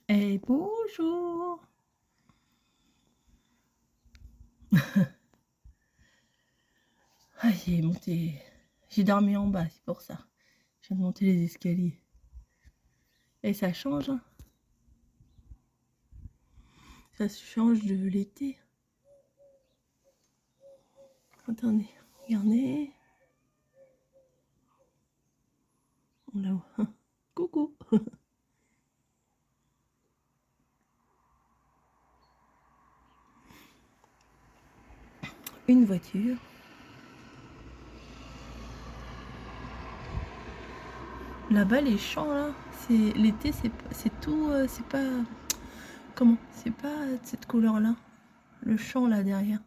Et bonjour. Ah, j'ai dormi en bas, c'est pour ça. Je viens de monter les escaliers. Et ça change, hein. Ça change de l'été. Attendez, regardez. Là-haut. Coucou. Une voiture. Là-bas, les champs, là, c'est l'été, c'est tout, c'est pas... Comment? C'est pas cette couleur-là. Le champ, là, derrière.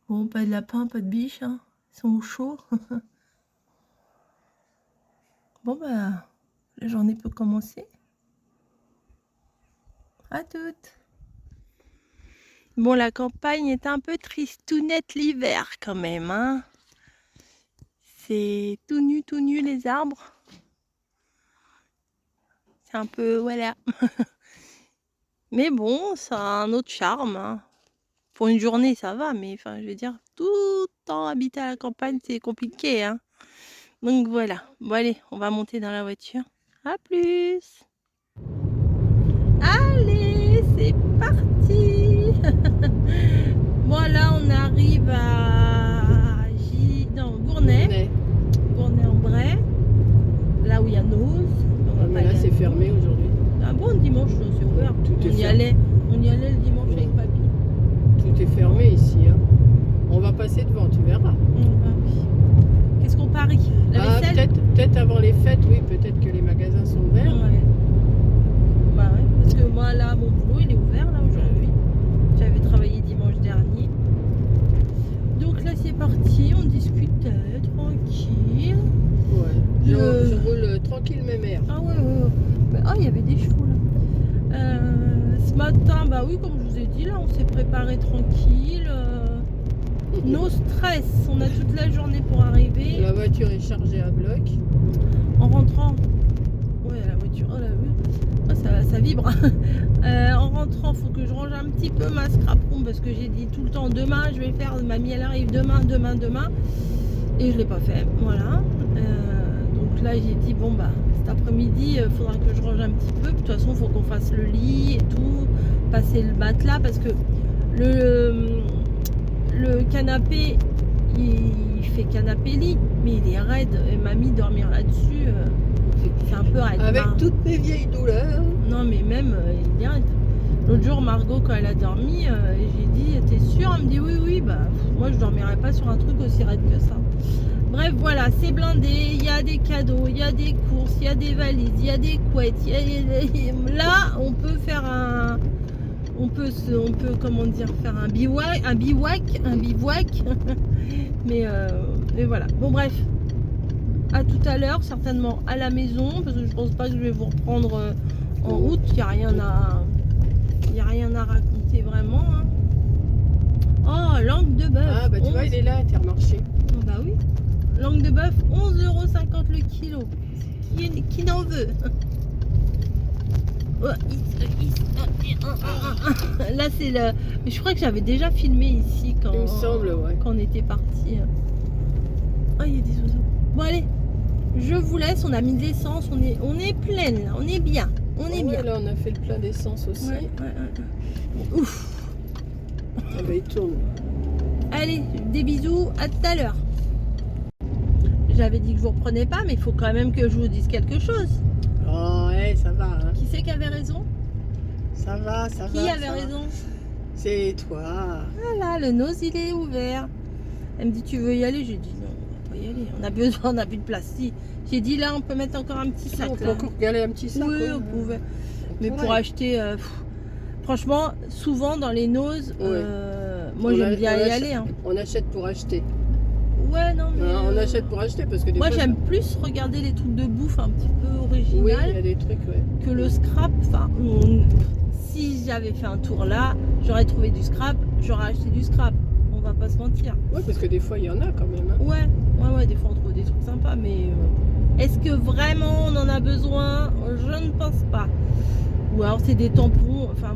Bon, pas de lapin, pas de biche, hein. Ils sont au chaud. Bon, bah, la journée peut commencer. À toutes. Bon, la campagne est un peu tristounette l'hiver, quand même, hein. C'est tout nu, les arbres. C'est un peu, voilà. Mais bon, ça a un autre charme, hein. Pour une journée, ça va, mais enfin, je veux dire, tout le temps habiter à la campagne, c'est compliqué, hein. Donc voilà. Bon, allez, on va monter dans la voiture. À plus. Allez, c'est parti. Bon, là, on arrive à Gournay. Gournay-en-Bray. Là où il y a Noz. Mais là, c'est fermé aujourd'hui. Ah bon, dimanche, c'est ouvert. On y allait le dimanche avec papy. Tout est fermé ici, hein. On va passer devant, tu verras. Bah oui. Qu'est-ce qu'on parie? La vaisselle? Peut-être avant les fêtes, oui, peut-être que les magasins sont ouverts. Ouais. Bah ouais, parce que moi là, mon boulot il est ouvert là aujourd'hui. J'avais travaillé dimanche dernier. Donc là c'est parti, on discute tranquille. Ouais. Je roule tranquille mes mères. Ah ouais. Ah, il y avait des chevaux là. Ce matin, bah oui, comme je vous ai dit, là on s'est préparé tranquille. No stress, on a toute la journée pour arriver. La voiture est chargée à bloc. En rentrant, ouais, la voiture, oh là, oui. Ça vibre. En rentrant, faut que je range un petit peu ma scrap room parce que j'ai dit tout le temps demain, je vais le faire. Mamie, elle arrive demain. Et je l'ai pas fait, voilà. Donc là, j'ai dit, bon, bah, cet après-midi, il faudra que je range un petit peu. De toute façon, il faut qu'on fasse le lit et tout, passer le matelas parce que le canapé, il fait canapé-lit, mais il est raide. Et mamie, dormir là-dessus, c'est un peu raide. Avec toutes mes vieilles douleurs. Non, mais même, il est raide. L'autre jour, Margot, quand elle a dormi, j'ai dit, t'es sûre? Elle me dit, oui, bah, moi, je dormirais pas sur un truc aussi raide que ça. Bref, voilà, c'est blindé, il y a des cadeaux, il y a des courses, il y a des valises, il y a des couettes, là, on peut faire un... On peut comment dire, faire un bivouac. mais voilà. Bon, bref. À tout à l'heure, certainement à la maison, parce que je pense pas que je vais vous reprendre en route. Il n'y a rien à raconter vraiment, hein. Oh, langue de bœuf. Ah, bah tu vois, il est là, Intermarché. Oh, bah oui. Langue de bœuf, 11,50 € le kilo. Qui n'en veut? Là c'est le... Mais je crois que j'avais déjà filmé ici quand... Il me semble, ouais. Quand on était parti. Ah, il y a des oiseaux. Bon, allez, je vous laisse. On a mis de l'essence. On est pleine là. On est bien. Bien. Là, on a fait le plein d'essence aussi. Ouais. Ouf. Ah bah, il tourne. Allez, des bisous. À tout à l'heure. J'avais dit que je vous reprenais pas, mais il faut quand même que je vous dise quelque chose. Oh, ouais, ça va. Hein. Qui c'est qui avait raison? Ça va. Qui avait raison? C'est toi. Voilà, le nose il est ouvert. Elle me dit, tu veux y aller? J'ai dit non, on va pas y aller. On a plus de place. Si. J'ai dit là, on peut mettre encore un petit sac. On peut encore galer un petit sac. Oui, on pouvait. Mais pour acheter, franchement, souvent dans les noses, moi j'aime bien y aller. Hein. On achète pour acheter. Ouais, non, mais. Non, on achète pour acheter parce que des moi fois, j'aime plus regarder les trucs de bouffe un petit peu original. Oui, il y a des trucs, ouais. Que le scrap. Enfin, si j'avais fait un tour là, j'aurais trouvé du scrap, j'aurais acheté du scrap. On va pas se mentir. Ouais, parce que des fois il y en a quand même. Hein. Ouais, des fois on trouve des trucs sympas, mais est-ce que vraiment on en a besoin? Je ne pense pas. Ou alors c'est des tampons. Enfin,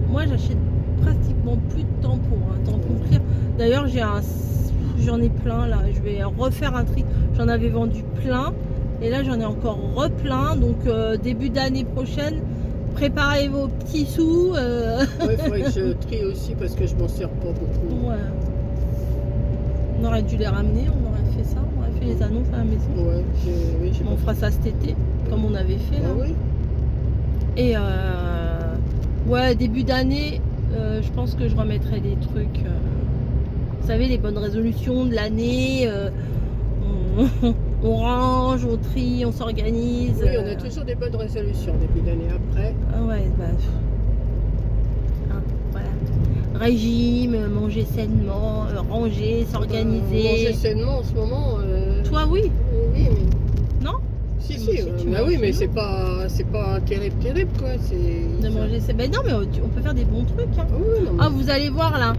moi j'achète pratiquement plus de tampons. Tampons clear. D'ailleurs, j'en ai plein là. Je vais refaire un tri. J'en avais vendu plein. Et là, j'en ai encore replein. Donc, début d'année prochaine, préparez vos petits sous. Ouais, il faudrait que je trie aussi parce que je m'en sers pas beaucoup. Ouais. On aurait dû les ramener. On aurait fait ça. On aurait fait les annonces à la maison. Ouais, oui, j'ai On fera ça cet été, comme on avait fait là. Ah oui. Et ouais, début d'année, je pense que je remettrai des trucs. Vous savez, les bonnes résolutions de l'année. On range, on trie, on s'organise. Oui, on a toujours des bonnes résolutions début d'année après. Ah ouais, bah. Voilà. Régime, manger sainement, ranger, s'organiser. Manger sainement en ce moment. Toi, oui. Oui, mais. Non? Si, Mais si, si tu bah manges oui, mais chez c'est pas terrible quoi. De manger, c'est. Ben non, mais on peut faire des bons trucs. Hein. Ah oui, non, mais... Ah, vous allez voir là.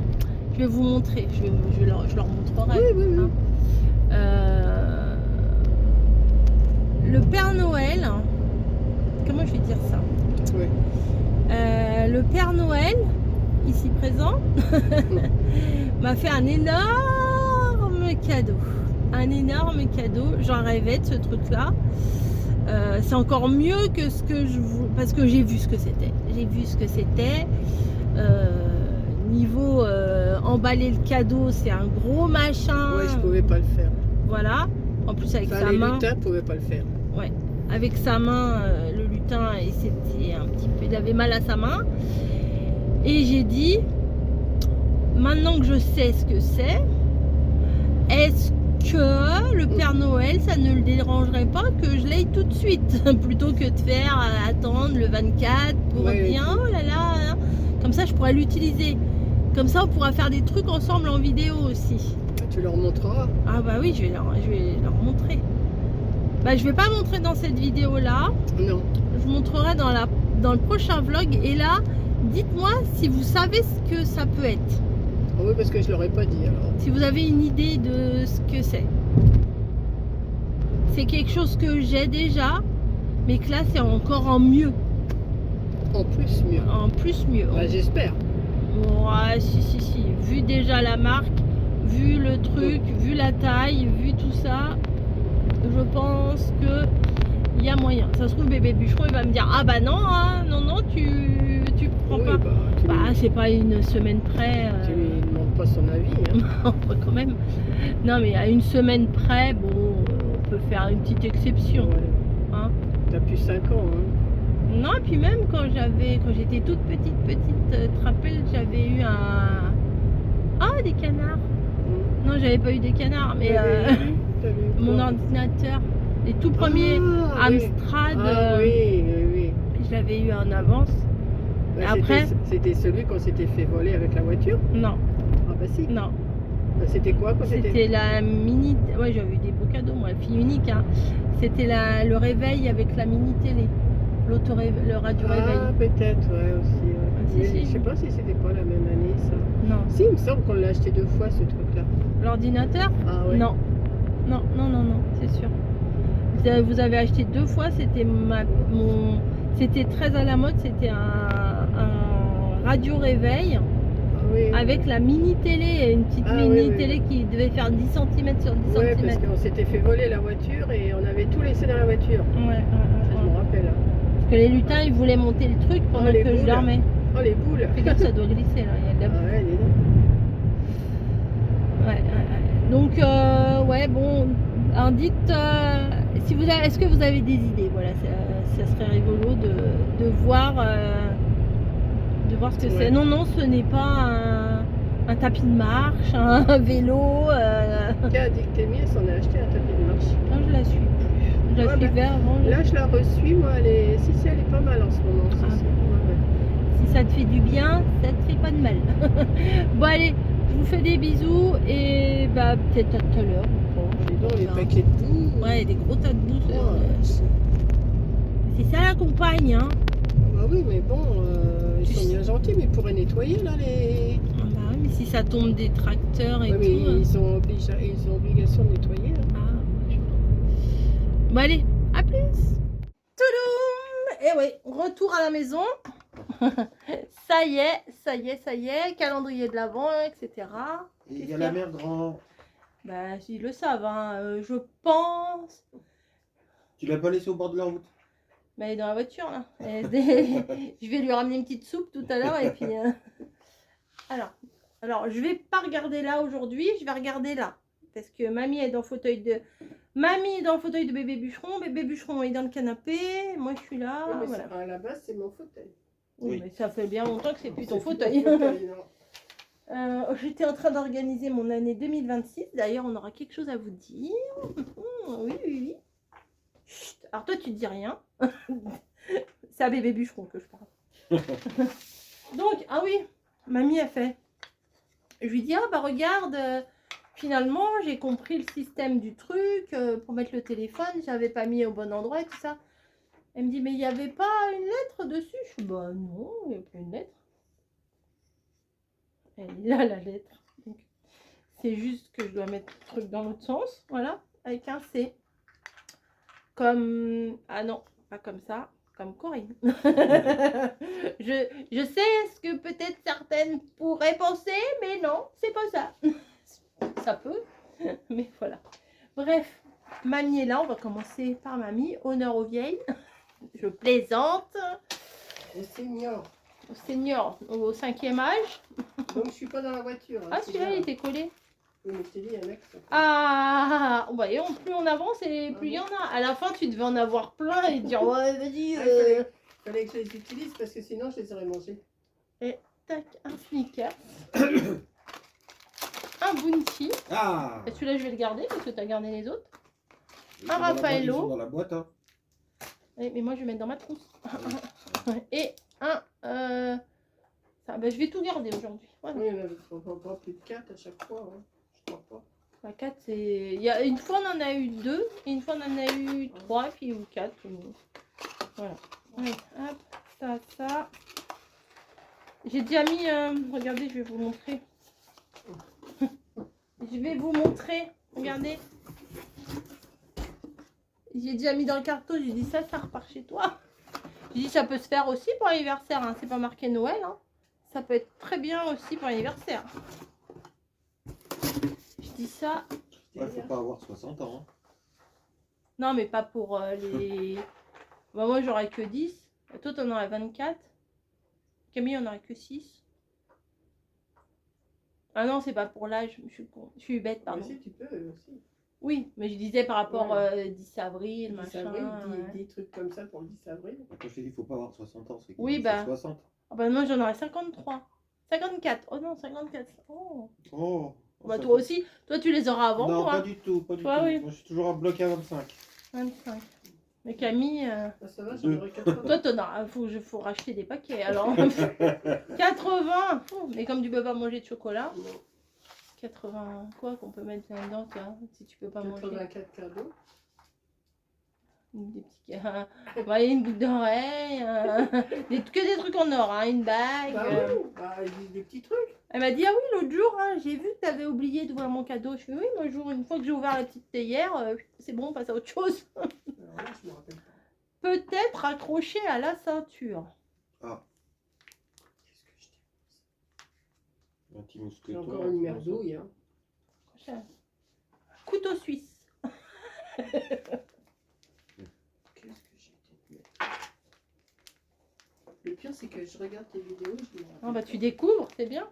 Je vais vous montrer. Je leur montrerai. Oui, oui, oui. Hein. Le Père Noël. Comment je vais dire ça? Oui. Le Père Noël, ici présent, m'a fait un énorme cadeau. Un énorme cadeau. J'en rêvais de ce truc-là. C'est encore mieux que ce que je vous... Parce que j'ai vu ce que c'était. J'ai vu ce que c'était. Niveau emballer le cadeau, c'est un gros machin. Ouais, je pouvais pas le faire. Voilà. En plus avec Enfin, sa les main. lutins pouvaient pas le faire. Ouais. Avec sa main, le lutin, et c'était un petit peu... Il avait mal à sa main. Et j'ai dit, maintenant que je sais ce que c'est, est-ce que le Père Noël, ça ne le dérangerait pas que je l'aille tout de suite, plutôt que de faire attendre le 24 pour dire, oh là là, comme ça je pourrais l'utiliser. Comme ça on pourra faire des trucs ensemble en vidéo aussi. Tu leur montreras. Ah bah oui, je vais leur montrer. Bah je vais pas montrer dans cette vidéo là. Non. Je montrerai dans le prochain vlog. Et là, dites-moi si vous savez ce que ça peut être. Ah oui, parce que je leur ai pas dit alors. Si vous avez une idée de ce que c'est. C'est quelque chose que j'ai déjà, mais que là c'est encore en mieux. En plus mieux. En plus mieux. Bah, j'espère. Ouais, si. Vu déjà la marque, vu le truc, vu la taille, vu tout ça, je pense que il y a moyen. Ça se trouve, bébé bûcheron, il va me dire, ah bah non, hein, non, tu prends pas. Bah, c'est pas une semaine près. Tu lui demandes pas son avis. Hein. Quand même. Non, mais à une semaine près, bon, on peut faire une petite exception. Ouais. Hein. T'as plus 5 ans. Hein. Non, et puis même quand j'étais toute petite, te rappelles, j'avais eu un... Ah, des canards. Non, j'avais pas eu des canards, mais mon ordinateur, les tout premiers Amstrad, oui. je l'avais eu en avance. Bah, et après, c'était celui qu'on s'était fait voler avec la voiture. Non. Ah bah si. Non. Bah, c'était quoi quand c'était la mini... Ouais, j'avais eu des beaux cadeaux, moi, fille unique. Hein. C'était le réveil avec la mini télé. Le radio réveil. Ah, peut-être, ouais, aussi. Ouais. Ah, si. Je sais pas si c'était pas la même année, ça. Non. Si, il me semble qu'on l'a acheté 2 fois, ce truc-là. L'ordinateur? Ah ouais. Non, c'est sûr. Vous avez acheté 2 fois, c'était très à la mode, c'était un radio réveil avec la mini télé, une petite mini télé qui devait faire 10 cm sur 10 cm. Ouais, parce qu'on s'était fait voler la voiture et on avait tout laissé dans la voiture. Ouais. Je me rappelle. Parce que les lutins, ils voulaient monter le truc pendant que je dormais. Oh, les boules. Fais gaffe, ça doit glisser là, il y a de la boue. Ouais, dis donc. Ouais. Donc, ouais, bon, alors dites, est-ce que vous avez des idées? Voilà, ça serait rigolo de voir ce que c'est. Non, ce n'est pas un tapis de marche, un vélo. Qui a dit que t'es mise, on a acheté un tapis de marche. Non, je la suis plus. Je la suivais avant. Là, je la reçuis, moi, elle est pas mal en ce moment. Si ça te fait du bien, ça te fait pas de mal. Bon, allez, je vous fais des bisous et bah, peut-être à tout à l'heure. Bon, les paquets de boue. Ouais, des gros tas de boue. C'est ça la compagne, hein. Bah oui, mais bon, ils sont bien gentils, mais ils pourraient nettoyer là les. Ah bah oui, mais si ça tombe des tracteurs et tout. Mais ils ont obligation de nettoyer. Hein. Ah, bon, allez, à plus. Touloum. Et oui, retour à la maison. Ça y est, calendrier de l'Avent, etc. Et il y a la mer grand. Bah, ils le savent, hein, je pense. Tu l'as pas laissé au bord de la route? Bah, elle est dans la voiture, là. Je vais lui ramener une petite soupe tout à l'heure, et puis... Alors, je vais pas regarder là aujourd'hui, je vais regarder là. Parce que mamie est dans le fauteuil de... Mamie est dans le fauteuil de bébé bûcheron est dans le canapé, moi je suis là, Oui, mais voilà. à la base, c'est mon fauteuil. Oui, mais ça fait bien longtemps que c'est plus ton C'est fauteuil. mon fauteuil, non. J'étais en train d'organiser mon année 2026. D'ailleurs, on aura quelque chose à vous dire. Oui. Chut. Alors toi, tu dis rien. C'est à bébé bûcheron que je parle. Donc, ah oui, mamie a fait. Je lui dis, ah bah regarde, finalement, j'ai compris le système du truc. Pour mettre le téléphone, j'avais pas mis au bon endroit et tout ça. Elle me dit, mais il n'y avait pas une lettre dessus? Je dis, bah non, il n'y a pas une lettre. Elle est là, la lettre. C'est juste que je dois mettre le truc dans l'autre sens. Voilà, avec un C. Comme... Ah non, pas comme ça. Comme Corinne. je sais ce que peut-être certaines pourraient penser, mais non, c'est pas ça. Ça peut, mais voilà. Bref, mamie est là. On va commencer par mamie. Honneur aux vieilles. Je plaisante. Au senior. Au senior, au 5e âge. Donc, je suis pas dans la voiture. Hein, Ah, celui-là, il était collé. Oui, mais je t'ai dit, il y en a qui sont... Ah, bah, et plus on avance et plus il y en a. À la fin, tu devais en avoir plein et dire, ouais, vas-y. Fallait que je les utilise parce que sinon, je les aurais mangés. Tac, un Snickers. Un Bounty. Ah! Et celui-là, je vais le garder parce que tu as gardé les autres. Ils sont dans la boîte, Raffaello. ils sont dans la boîte, hein. Oui, mais moi, je vais mettre dans ma trousse. Et un... Ça, bah, je vais tout garder aujourd'hui. Voilà. Oui, on n'a pas plus de 4 à chaque fois. Hein. Je crois pas. La 4, c'est... Une fois, on en a eu 2. Et une fois, on en a eu 3. Et puis, ou 4. Voilà. Allez, hop, ça. J'ai déjà mis... regardez, je vais vous montrer. Je vais vous montrer. Regardez. J'ai déjà mis dans le carton. J'ai dit ça repart chez toi. J'ai dit ça peut se faire aussi pour l'anniversaire. Hein. C'est pas marqué Noël. Hein. Ça peut être très bien aussi pour l'anniversaire. Je dis ça. Ouais, faut pas avoir 60 ans. Hein. Non, mais pas pour les... Bah, moi, j'aurais que 10. Toi, t'en aurais 24. Camille, on aurait que 6. Ah non, c'est pas pour l'âge. Je suis bête, pardon. Mais si, tu peux aussi. Oui, mais je disais par rapport Ouais. 10 avril, 10 machin. avril, Ouais. des trucs comme ça pour le 10 avril. Quand je t'ai dit, faut pas avoir 60 ans, c'est qu'il Oui, faut bah. 60. Ah bah moi, j'en aurais 53. 54. Oh non, 54. Oh. Oh! Bah ça toi fait- aussi. Toi, tu les auras avant Non, moi. pas du tout, pas du Toi, tout. oui. Moi, je suis toujours à bloc à 25. 25. Mais Camille... Ah, ça va, j'en aurais 80. Toi, t'en as... faut racheter des paquets. Alors, 80. Oh, mais comme tu peux pas manger de chocolat, Non. 80 quoi qu'on peut mettre là-dedans, toi, si tu peux pas manger. 84 cadeaux. Des petits... ouais, une boucle d'oreille, que des trucs en or, hein, une bague. Bah oui, bah, des petits trucs. Elle m'a dit, ah oui, l'autre jour, hein, j'ai vu que tu avais oublié d'ouvrir mon cadeau. Je fais, oui, moi, une fois que j'ai ouvert la petite théière, c'est bon, on passe à autre chose. Alors là, je me rappelle pas. Peut-être accroché à la ceinture. Ah, Qu'est-ce que je dis? un petit J'ai mousqueton. encore une merdouille. Hein. Couteau suisse. Qu'est-ce que j'ai dit? Le pire, c'est que je regarde tes vidéos, je me rappelle. Ah, bah, pas. tu découvres, c'est bien.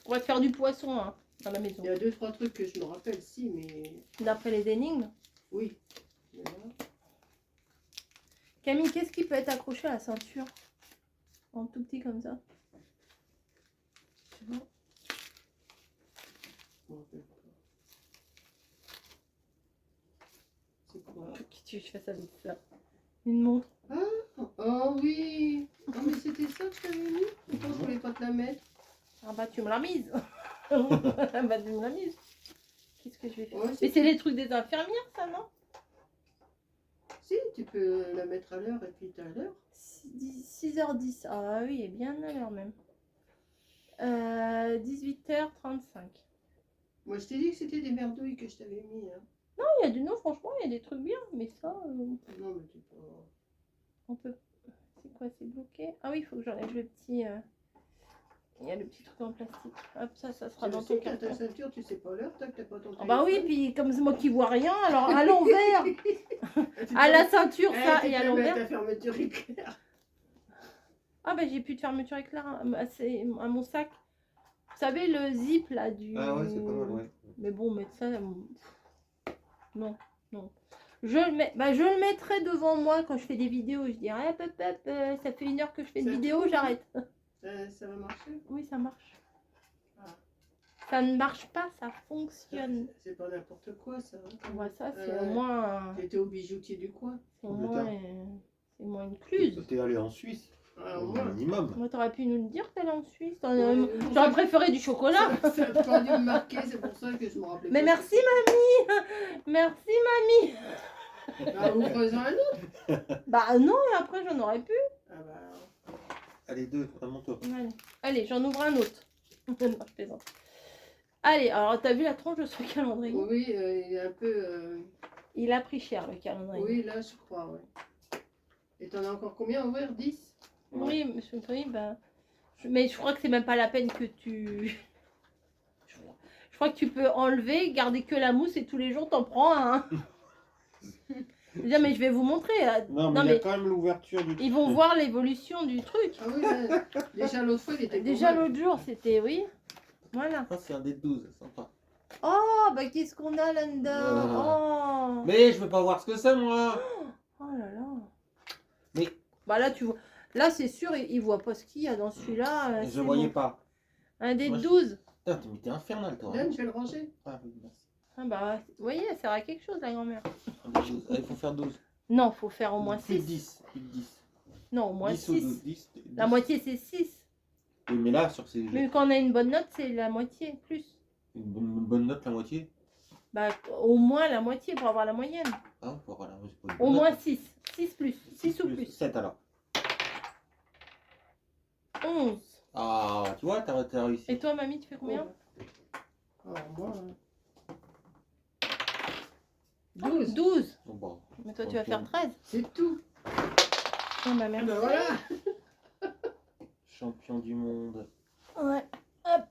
On va te faire du poisson hein, dans la maison. Il y a 2-3 trucs que je me rappelle, si, mais D'après les énigmes. oui. Mais là, Camille, qu'est-ce qui peut être accroché à la ceinture? En tout petit comme ça. tu vois, je me rappelle pas. C'est quoi? Qu'est-ce que tu veux que je fasse avec ça? Une montre. Oh oui. Oh, mais c'était ça que je t'avais mis. Pourquoi je voulais pas te la mettre? Ah bah tu me l'as mise. Bah tu me l'as mise. Qu'est-ce que je vais faire? Ouais, Mais si, c'est les trucs des infirmières ça, non? si, tu peux la mettre à l'heure et puis t'es à l'heure. 6h10. Ah oui, il est bien à l'heure même. 18h35. Moi, je t'ai dit que c'était des merdouilles que je t'avais mis. Hein. Non, il y a du non, franchement, il y a des trucs bien, mais ça, Non, mais tu peux. on peut. C'est quoi, c'est bloqué? Ah oui, il faut que j'enlève le petit... Il y a le petit truc en plastique. Hop, ça sera dans ton ta carton. ceinture, tu sais pas l'heure, t'as pas ton Ah bah oui, téléphone. puis comme c'est moi qui vois rien, alors à l'envers, à la ceinture, ça, et à l'envers. Ta fermeture éclair. Ah bah j'ai plus de fermeture éclair à mon sac. Vous savez, le zip là du... Ah ouais, c'est pas mal, ouais. Mais bon, mettre ça... Non, non. Je le mettrai devant moi quand je fais des vidéos. Je dirais, hop, hop, hop, ça fait 1 heure que je fais une Ça vidéo, tourne, j'arrête. Ça va marcher? Oui, ça marche. Ah. Ça ne marche pas, ça fonctionne. C'est pas n'importe quoi, ça. Ouais, ça, c'est au moins... T'étais au bijoutier du coin. C'est au moins une cluse. T'es allé en Suisse, Alors, au moi, minimum. Moi, t'aurais pu nous le dire qu'elle est en Suisse. Ouais, J'aurais préféré du chocolat. ça a pas dû me marquer, c'est pour ça que je me rappelais. Mais pas. merci, mamie. Merci, mamie. Bah, vous faisons un autre. Bah non, et après, j'en aurais pu. Ah bah. Allez, 2, vraiment toi. Allez, j'en ouvre un autre. Non, je plaisante. Allez, alors, t'as vu la tronche de ce calendrier? Oui, il est un peu. Il a pris cher, le calendrier. Oui, là, je crois, ouais. Et t'en as encore combien ouvert? 10? Oui, monsieur Anthony, bah... Mais je crois que c'est même pas la peine que tu... Je crois que tu peux enlever, garder que la mousse et tous les jours t'en prends un. Déjà, mais je vais vous montrer. Non, mais il y a quand même l'ouverture du truc. Ils vont voir l'évolution du truc. Ah oui, là, déjà l'autre fois, il était Déjà pas mal. l'autre jour, c'était... Oui. Voilà. Ça, c'est un des 12, sympa. Oh, bah qu'est-ce qu'on a là-dedans? Oh. Mais je veux pas voir ce que c'est, moi. Oh là là. Mais... Bah là, tu vois... Là, c'est sûr, il voit pas ce qu'il y a dans celui-là. Je voyais pas. Un des Moi, 12. Putain, t'es infernal, toi. Dan, je vais le ranger. Ah oui, merci. Ah bah, vous voyez, ça sert à quelque chose, la grand-mère. Un des 12. Ah, il faut faire 12. Non, faut faire au moins Plus de 6. 10. Plus de 10. Non, au moins 10 ou 6. 12. 10, La moitié, c'est 6. Oui, mais là, sur ces... Mais quand on a une bonne note, c'est la moitié, plus. Une bonne note, la moitié. Bah, au moins la moitié pour avoir la moyenne. Ah, pour avoir la moitié. c'est pas une Au bonne moins note. 6. 6 plus. 6 ou plus. 7 alors. 11. Ah, tu vois, t'as réussi. Et toi, mamie, tu fais combien? Alors, moi. 12. 12. Bon, bon. Mais toi, tu vas faire 13. C'est tout. Oh, ma mère. Ben voilà. Champion du monde. Ouais.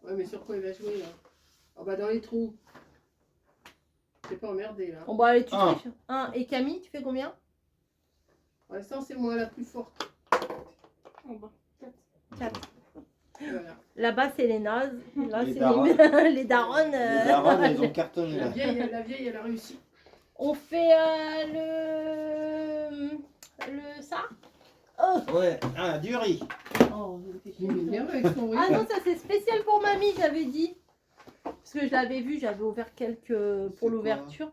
Ouais, mais sur quoi il va jouer là? Ah bah dans les trous. T'es pas emmerdé là. Bon, bah, allez, tu Un. triches. 1. Et Camille, tu fais combien? Pour l'instant, c'est moi la plus forte. Oh, bah, 4. Voilà. Là-bas, c'est les nazes. Là, Les c'est darons. les daronnes. Les darons, elles ont cartonné La là. vieille, elle a réussi. On fait ça. Oh, Ouais, ah, du riz. oh, je me fais chier. Il est nerveux avec son riz. Ah non, ça c'est spécial pour mamie, j'avais dit. Parce que je l'avais vu, j'avais ouvert quelques C'est pour quoi l'ouverture.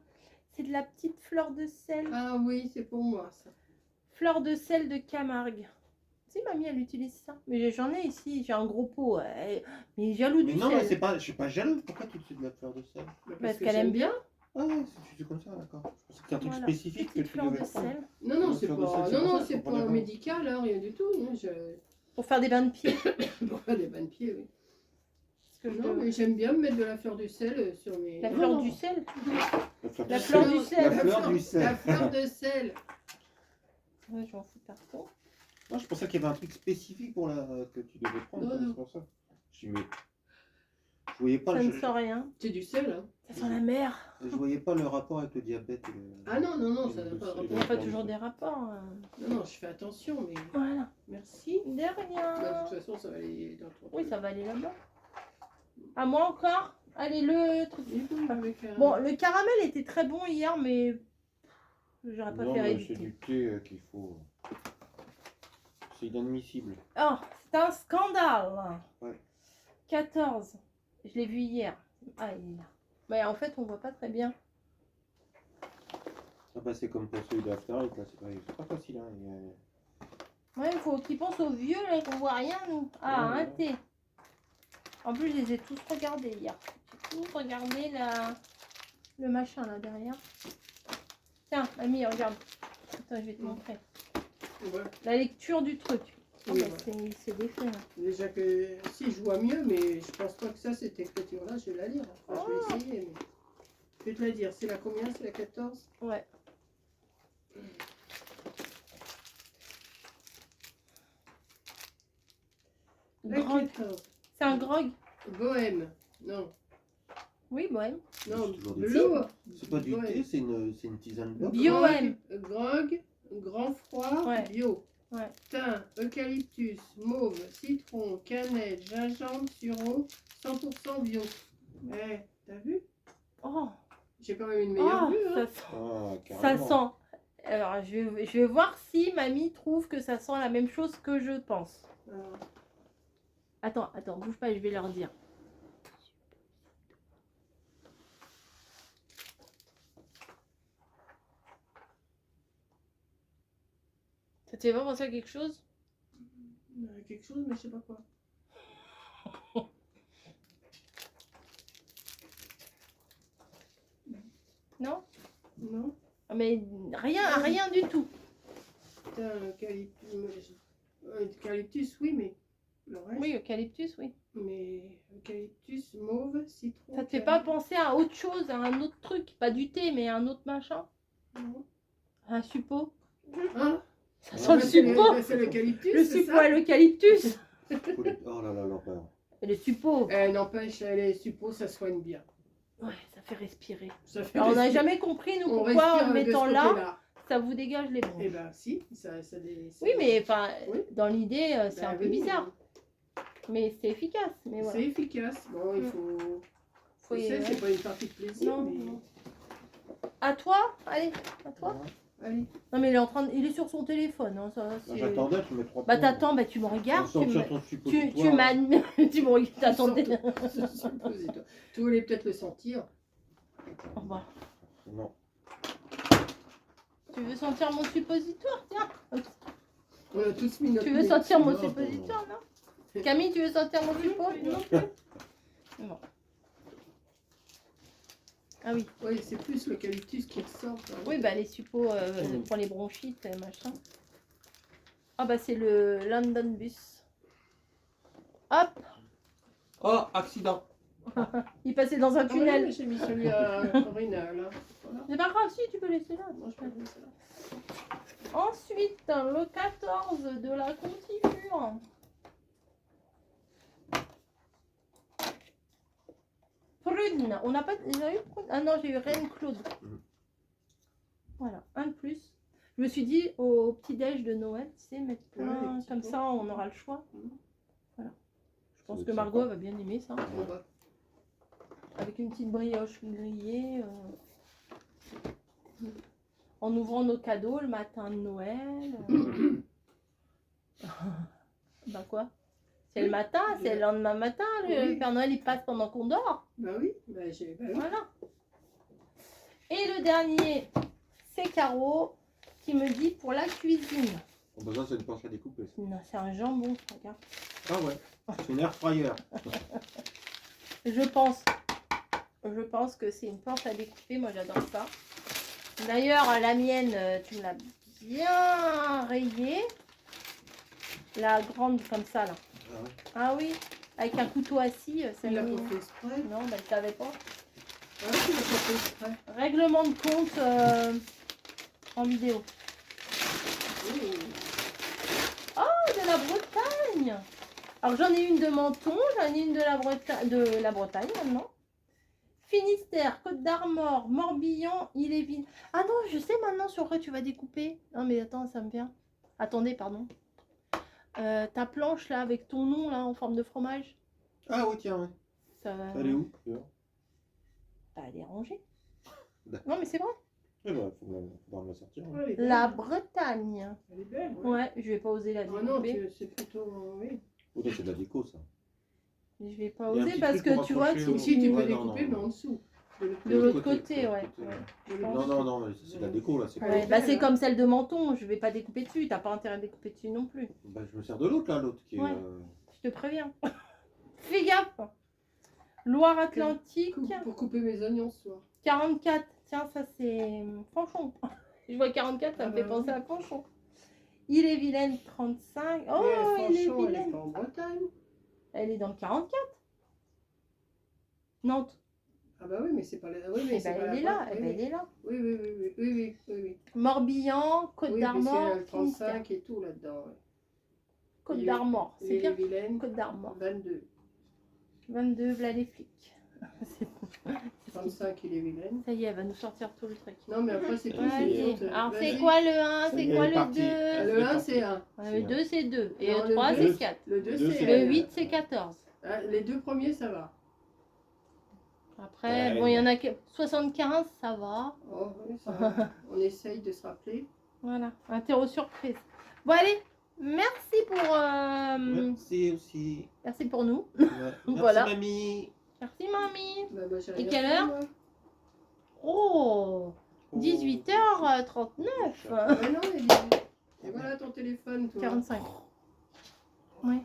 C'est de la petite fleur de sel. Ah oui, c'est pour moi ça. Fleur de sel de Camargue. Si mamie, elle utilise ça. Mais j'en ai ici, j'ai un gros pot. Mais jaloux Mais du non, mais sel. c'est pas, je suis pas jaloux. Pourquoi tu te fais de la fleur de sel? Parce que qu'elle aime j'aime bien. Ah ouais, c'est comme ça, d'accord. Je pensais que c'était un truc Voilà. spécifique que Petite tu fleur devais de prendre. sel. Non, non, La c'est fleur de pas, sel, c'est non, pour non, ça, c'est c'est pour pas les gens. médical, hein, rien du tout. Hein, Pour faire des bains de pieds. Pour faire des bains de pieds, oui. Parce que Non, mais j'aime bien me mettre de la fleur du sel sur mes. La Non, fleur non. du sel. La La fleur du sel. La fleur du sel. La fleur de sel. Ouais, j'en fous partout. Moi, je pensais qu'il y avait un truc spécifique pour la que tu devais prendre. Non, quoi, non. c'est pour ça. Je dis, mais je voyais pas Ça le. ne sent rien. C'est du sel, hein. Ça sent la mer. Je voyais pas le rapport avec le diabète. Et le... Ah non, non, non, ça n'a le- pas de le- rapport. Il n'y a pas toujours des rapports. Hein. Non, non, je fais attention, mais Voilà. merci. De Bah, rien. de toute façon, ça va aller dans le trou. Oui, ça va aller là-bas. À moi encore. Allez, le truc. Bon, Bon, le caramel était très bon hier, mais j'aurais Non, préféré mais du c'est thé. du thé qu'il faut. C'est inadmissible. Oh, c'est un scandale. Ouais. 14. Je l'ai vu hier. Ah, il est là. Mais en fait, on voit pas très bien. Ah bah, c'est comme pour celui d'After Eight, là, c'est pas facile. Hein. Ouais, il faut qu'ils pensent aux vieux, là, qu'on voit rien, nous. Ah, Ouais, un ouais. thé. En plus, je les ai tous regardés hier. J'ai tous regardé le machin, là, derrière. Tiens, mamie, regarde. Attends, je vais te montrer. Voilà. La lecture du truc. Oh, Oui, bah, voilà. c'est défait, là. Déjà que si je vois mieux, mais je pense pas que ça, cette écriture-là, je vais la lire. Enfin, je vais essayer, mais je vais te la dire. C'est la combien? C'est la 14? Ouais. La Grog. 14. C'est un grog. Bohème. Non. Oui, bohème. Non, C'est toujours des l'eau. C'est pas du Bohème. thé, c'est une tisane box. Bio. Bohème. Grog, grand froid, Ouais. bio. Ouais. Thym, eucalyptus, mauve, citron, cannelle, gingembre, sureau, 100% bio. Eh, t'as vu? Oh, J'ai quand même une meilleure oh, vue, hein? ça sent. Ah, Ça carrément. sent. Alors, je vais voir si mamie trouve que ça sent la même chose que je pense. Alors, Attends, bouge pas, je vais leur dire. Ça te fait pas penser à quelque chose? quelque chose, mais je sais pas quoi. Non? Non? Mais rien du tout. Putain, eucalyptus, oui, mais le reste. Oui, eucalyptus, oui. Mais eucalyptus, mauve, citron. Ça te fait pas cannelle. penser à autre chose, à un autre truc? Pas du thé, mais à un autre machin? Non. Un suppôt? Hein? Ça Ah, sent bah, le c'est suppôt! C'est l'eucalyptus, Le c'est suppôt ça? à l'eucalyptus! Oh là là, l'enfer. Et le suppôt! N'empêche, les suppos, ça soigne bien. Ouais, ça fait respirer. Ça fait Alors, on n'a respirer. jamais compris, nous, On pourquoi en respire le de ce mettant là, côté-là. ça vous dégage les bronches. Eh ben, si, ça Oui, mais enfin, Oui. dans l'idée, c'est Ben un peu oui, bizarre. Mais c'est efficace. Mais voilà. C'est efficace. Bon, il faut. Faut Je y- sais, ouais. c'est pas une partie de plaisir, Non, mais. non. À toi? Allez, à toi. Allez. Non, mais il est sur son téléphone. Hein, ça, Bah, c'est- J'attendais, tu mets 3 Bah, t'attends, bah, tu me regardes. On sent sur ton suppositoire. Tu m'as. Tu me regardes. T'attendais. Ce suppositoire. Tu voulais peut-être le sentir. Au revoir. Non. Tu veux sentir mon suppositoire? Tiens. On a tous mis notre Tu veux nez. sentir mon Non, suppositoire, non? Camille, tu veux sentir mon suppositoire? Non plus. Non. Ah oui. Oui, c'est plus l'eucalyptus qui ressort. Hein. Oui, bah les suppos pour les bronchites, machin. Ah bah c'est le London Bus. Hop, Oh, accident. il passait dans un Ah oui, tunnel. mais j'ai mis celui à Corinne, là. Voilà. C'est pas grave, si tu peux laisser là. Moi, je peux mettre ça là. Ensuite, le 14 de la confiture. Prune. On n'a pas déjà eu prune. Ah non, j'ai eu Reine Claude. Mhm. Voilà, un de plus. Je me suis dit au petit-déj de Noël, tu sais, mettre Ouais, plein, les petits comme pots. ça, on aura le choix. Mhm. Voilà. Je Ça pense va que être Margot sympa. va bien aimer ça. Bon, bah, Avec une petite brioche grillée. En ouvrant nos cadeaux le matin de Noël. Bah quoi? C'est le matin, c'est le lendemain matin. Le Oui. Père Noël il passe pendant qu'on dort. bah oui, bah oui. Voilà. Et le dernier, c'est Caro qui me dit pour la cuisine. Oh, bah ça, c'est une planche à découper. ça. Non, c'est un jambon, regarde. Ah ouais. C'est une air fryer. Je pense que c'est une planche à découper. Moi, j'adore ça. D'ailleurs, la mienne, tu me l'as bien rayée. La grande comme ça, là. Ah ouais. Ah oui, avec un couteau assis, ça Il l'a me- pas fait exprès. Non, bah, je savais pas. Ah, il l'a pas fait exprès. Règlement de compte en vidéo. Oh, de la Bretagne. Alors, j'en ai une de Menton, j'en ai une de la Bretagne maintenant. Finistère, Côte d'Armor, Morbihan, Ille-et-Vilaine. Ah non, je sais maintenant sur quoi tu vas découper. Non, mais attends, ça me vient. Attendez, pardon. Ta planche là, avec ton nom là, en forme de fromage. Ah oui, tiens, ouais. Ça va. Elle est où d'ailleurs? Bah, elle est rangée. D'accord. Non, mais c'est vrai. Eh ben, faut me la sortir. hein. Ouais, elle est belle. La Bretagne. Elle est belle, ouais. Ouais, je vais pas oser la Ah non, découper. c'est plutôt. Oui. Oh, là, c'est de la déco, ça. Je vais pas Il y a un oser petit parce truc que pour tu vois, accrocher si au- Ici, tu peux Ouais, découper, non, mais non. en dessous. de l'autre côté, de ouais. l'autre côté. Ouais. De l'autre Non, côté. non, non, mais c'est de la déco, là. C'est Ouais, pas... bah belle, c'est hein. comme celle de Menton, je vais pas découper dessus, t'as pas intérêt à découper dessus non plus. Bah, je me sers de l'autre, là, l'autre qui est... Ouais. Je te préviens. Fais gaffe. Loire-Atlantique, Pour couper mes oignons ce soir. 44. Tiens, ça c'est Fanchon. Je vois 44, ça me Ah fait bah penser oui. à Fanchon. Ille-et-Vilaine, 35. Oh, Mais franchement, elle Ille-et-Vilaine. est pas en Bretagne. Elle est dans le 44. Nantes. Ah bah oui, mais c'est pas la. Oui, mais Eh c'est ben, pas elle la est là, Bretagne. eh ben, elle est là. Oui, oui, oui, oui, oui, oui, oui, oui. Morbihan, Côte Oui, d'Armor, parce qu'il y a le Finistère. 35 et tout là-dedans. Ouais. Côte d'Armor, c'est bien. Vilaine, Côte d'Armor. 22. 22, là les flics. C'est bon. C'est ce qu'il- 35, il est vilaine. Ça y est, elle va nous sortir tout le truc. Non, mais après, c'est tout. c'est Vas-y. les autres. Alors Vas-y. c'est quoi le 1, Ça c'est y est, quoi elle est le partie. 2? Le 1, c'est 1. Le 2 c'est 2. Et Non, le le 3 deux, c'est 4. Le 2, deux, c'est c'est Le un. 8 c'est 14. Ah, les deux premiers, ça va. Après, Ouais. bon, il y en a que 75, ça va. Oh, oui, ça va. On essaye de se rappeler. Voilà, interro surprise. Bon allez, merci pour Merci aussi. merci pour nous. Ouais. Voilà. Merci, mamie. Merci mamie. Bah, moi, j'ai Et rien quelle fait, heure moi. Oh, 18h39. Ah, mais non, il est... Et voilà ton téléphone, toi. 45. Ouais.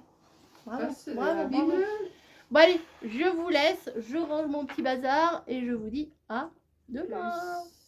Bravo, Ah, c'est bravo, la bravo. Bible. Bon allez, je vous laisse, je range mon petit bazar et je vous dis à demain. Plus.